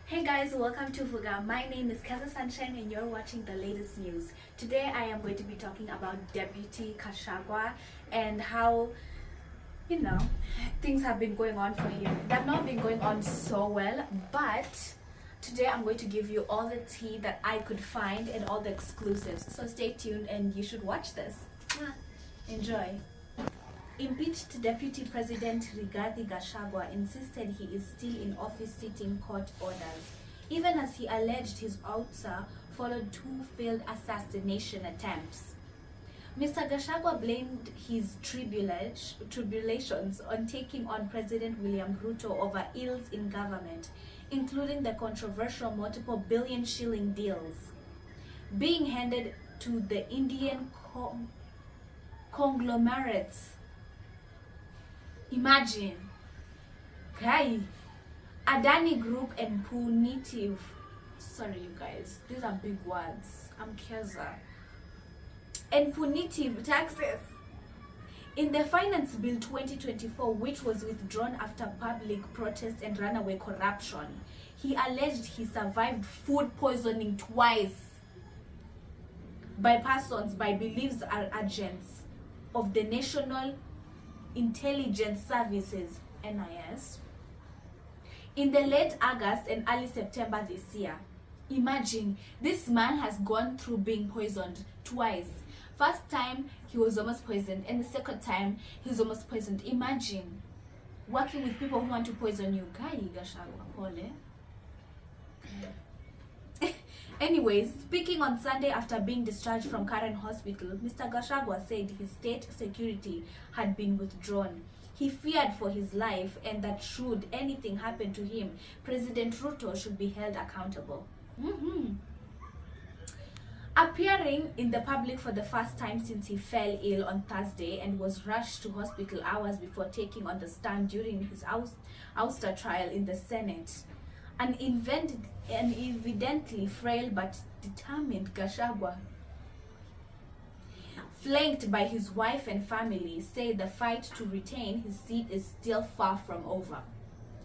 Hey guys, welcome to Fuga. My name is Kaza Sunshine and you're watching the latest news. Today I am going to be talking about Deputy Gachagua and how, things have been going on for him. They have not been going on so well, but today I'm going to give you all the tea that I could find and all the exclusives. So stay tuned and you should watch this. Enjoy. Impeached Deputy President Rigathi Gachagua insisted he is still in office citing court orders, even as he alleged his ouster followed two failed assassination attempts. Mr. Gachagua blamed his tribulations on taking on President William Ruto over ills in government, including the controversial multiple billion shilling deals being handed to the Indian conglomerates. Imagine, guy, Adani Group and punitive. Sorry, you guys, these are big words. I'm Keza. And punitive taxes. In the Finance Bill 2024, which was withdrawn after public protest and runaway corruption, he alleged he survived food poisoning twice by persons by beliefs are agents of the National Intelligence Services, NIS, in the late August and early September this year. Imagine, this man has gone through being poisoned twice. First time he was almost poisoned, and the second time he was almost poisoned. Imagine working with people who want to poison you. Anyways, speaking on Sunday after being discharged from Karen Hospital, Mr. Gachagua said his state security had been withdrawn. He feared for his life and that should anything happen to him, President Ruto should be held accountable. Appearing in the public for the first time since he fell ill on Thursday and was rushed to hospital hours before taking on the stand during his ouster trial in the Senate, an evidently frail but determined Gachagua, flanked by his wife and family, say the fight to retain his seat is still far from over.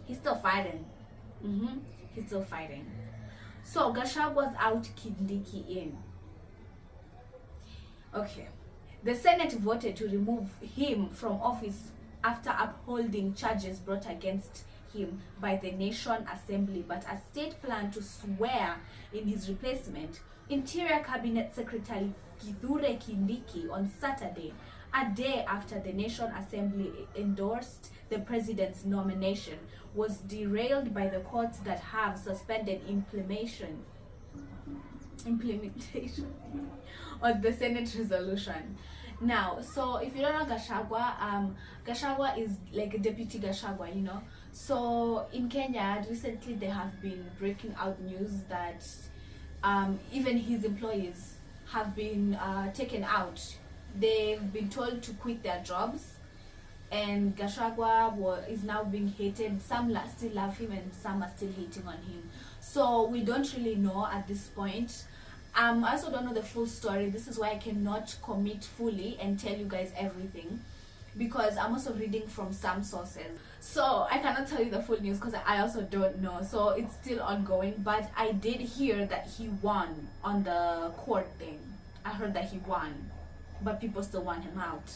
He's still fighting. He's still fighting. So Gachagua's out, Kindiki in. Okay. The Senate voted to remove him from office after upholding charges brought against him by the Nation Assembly, but a state plan to swear in his replacement, Interior Cabinet Secretary Kithure Kindiki, on Saturday, a day after the Nation Assembly endorsed the president's nomination, was derailed by the courts that have suspended implementation of the Senate resolution. Now, so if you don't know Gachagua, Gachagua is like a deputy Gachagua, So in Kenya, recently they have been breaking out news that even his employees have been taken out. They've been told to quit their jobs, and Gachagua is now being hated. Some still love him and some are still hating on him. So we don't really know at this point. I also don't know the full story. This is why I cannot commit fully and tell you guys everything, because I'm also reading from some sources. So I cannot tell you the full news because I also don't know. So it's still ongoing, but I did hear that he won on the court thing. I heard that he won, but people still want him out.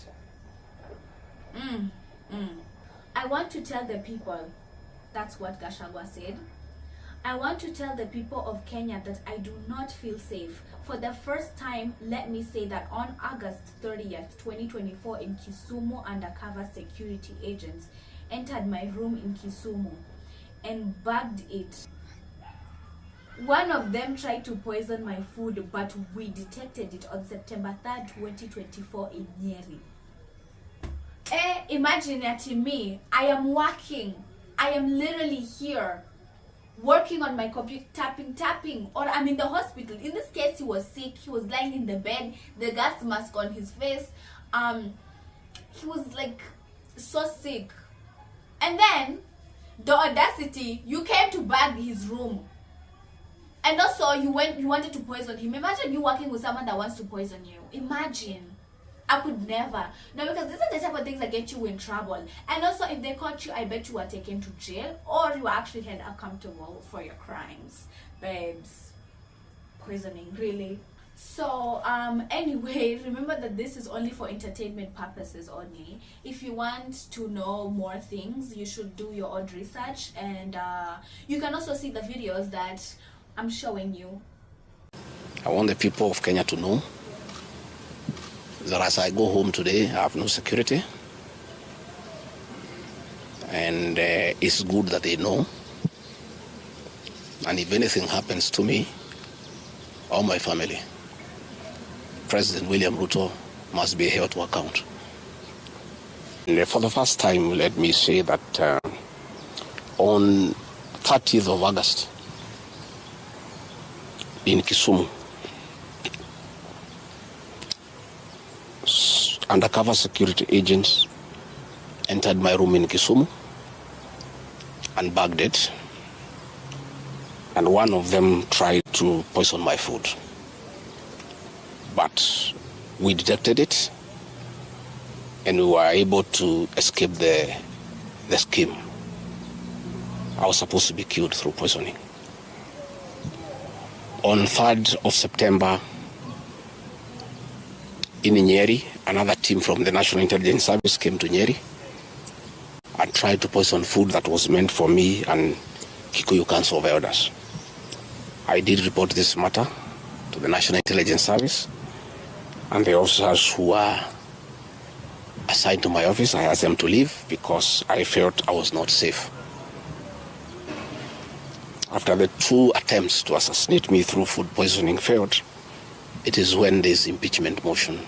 I want to tell the people, that's what Gachagua said. I want to tell the people of Kenya that I do not feel safe. For the first time, let me say that on August 30th, 2024 in Kisumu, undercover security agents entered my room in Kisumu and bagged it. One of them tried to poison my food, but we detected it on September 3rd, 2024 in Nyeri. Imagine that me, I am working. I am literally here, working on my computer, tapping, or I'm in the hospital. In this case, he was sick. He was lying in the bed, the gas mask on his face. He was like so sick. And then the audacity, you came to bag his room, and also you wanted to poison him. Imagine you working with someone that wants to poison you. Imagine. I could never. No, because these are the type of things that get you in trouble. And also, if they caught you, I bet you were taken to jail or you were actually held accountable for your crimes. Babes, poisoning, really. So anyway, remember that this is only for entertainment purposes only. If you want to know more things, you should do your own research, and you can also see the videos that I'm showing you. I want the people of Kenya to know that as I go home today, I have no security, and it's good that they know. And if anything happens to me or my family, President William Ruto must be held to account. And for the first time, let me say that on 30th of August in Kisumu, undercover security agents entered my room in Kisumu and bagged it, and one of them tried to poison my food. But we detected it, and we were able to escape the scheme. I was supposed to be killed through poisoning. On 3rd of September, in Nyeri, another team from the National Intelligence Service came to Nyeri and tried to poison food that was meant for me and Kikuyu Council of Elders. I did report this matter to the National Intelligence Service, and the officers who were assigned to my office, I asked them to leave because I felt I was not safe. After the 2 attempts to assassinate me through food poisoning failed, it is when this impeachment motion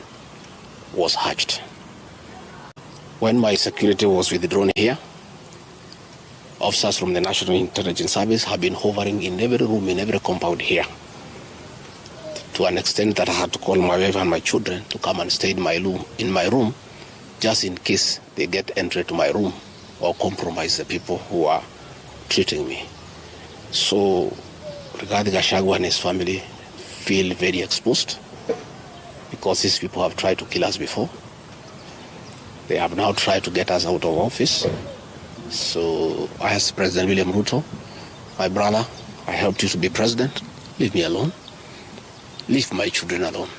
was hatched. When my security was withdrawn here, officers from the National Intelligence Service have been hovering in every room, in every compound here, to an extent that I had to call my wife and my children to come and stay in my room, just in case they get entry to my room or compromise the people who are treating me. So, regarding Gachagua and his family, feel very exposed because these people have tried to kill us before. They have now tried to get us out of office. So I asked President William Ruto, my brother, I helped you to be president. Leave me alone. Leave my children alone.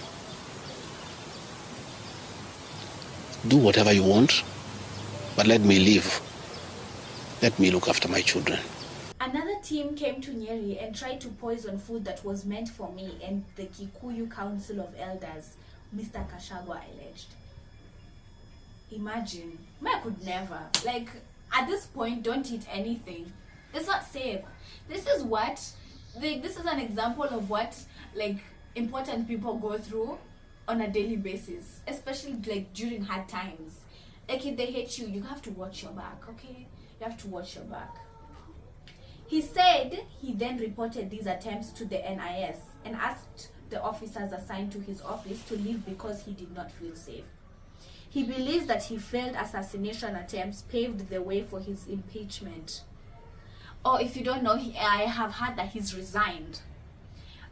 Do whatever you want, but let me live. Let me look after my children. Another team came to Nyeri and tried to poison food that was meant for me and the Kikuyu Council of Elders, Mr. Gachagua alleged. Imagine, I could never. Like, at this point, don't eat anything. It's not safe. This is an example of what, like, important people go through on a daily basis, especially, like, during hard times. Like, if they hate you, you have to watch your back, okay? You have to watch your back. He said he then reported these attempts to the NIS and asked the officers assigned to his office to leave because he did not feel safe. He believes that his failed assassination attempts paved the way for his impeachment. Or if you don't know, I have heard that he's resigned.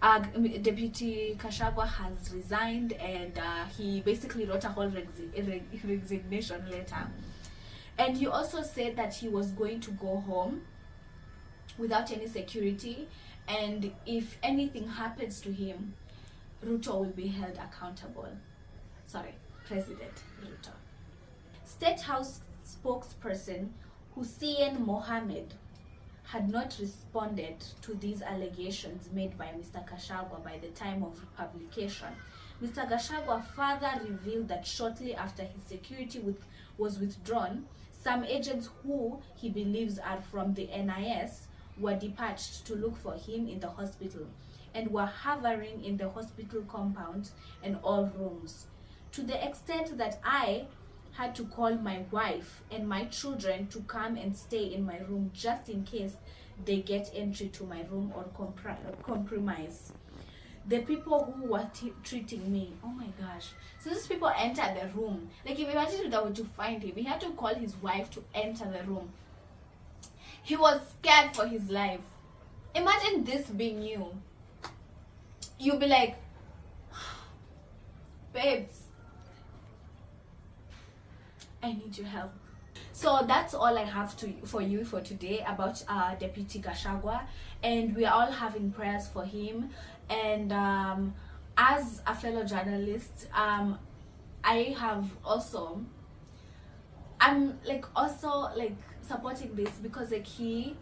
Deputy Gachagua has resigned, and he basically wrote a whole resignation letter. And he also said that he was going to go home without any security, and if anything happens to him, Ruto will be held accountable. President Ruto. State House spokesperson Hussein Mohammed had not responded to these allegations made by Mr. Gachagua by the time of publication. Mr. Gachagua further revealed that shortly after his security was withdrawn, some agents who he believes are from the NIS were dispatched to look for him in the hospital and were hovering in the hospital compound and all rooms, to the extent that I had to call my wife and my children to come and stay in my room just in case they get entry to my room or compromise. The people who were treating me, oh my gosh. So these people entered the room. Like, if imagine that were to find him, he had to call his wife to enter the room. He was scared for his life. Imagine this being you. You'll be like, babes, I need your help. So that's all I have for you for today about Deputy Gachagua, and we are all having prayers for him. And as a fellow journalist, I have also, I'm like also like supporting this, because like he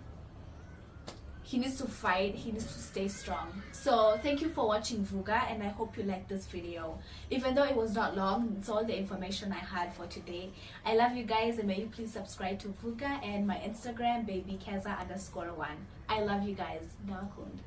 needs to fight, he needs to stay strong. So thank you for watching Vuga, and I hope you liked this video. Even though it was not long, it's all the information I had for today. I love you guys, and may you please subscribe to Vuga and my Instagram, babykeza_1. I love you guys. Nawakunda.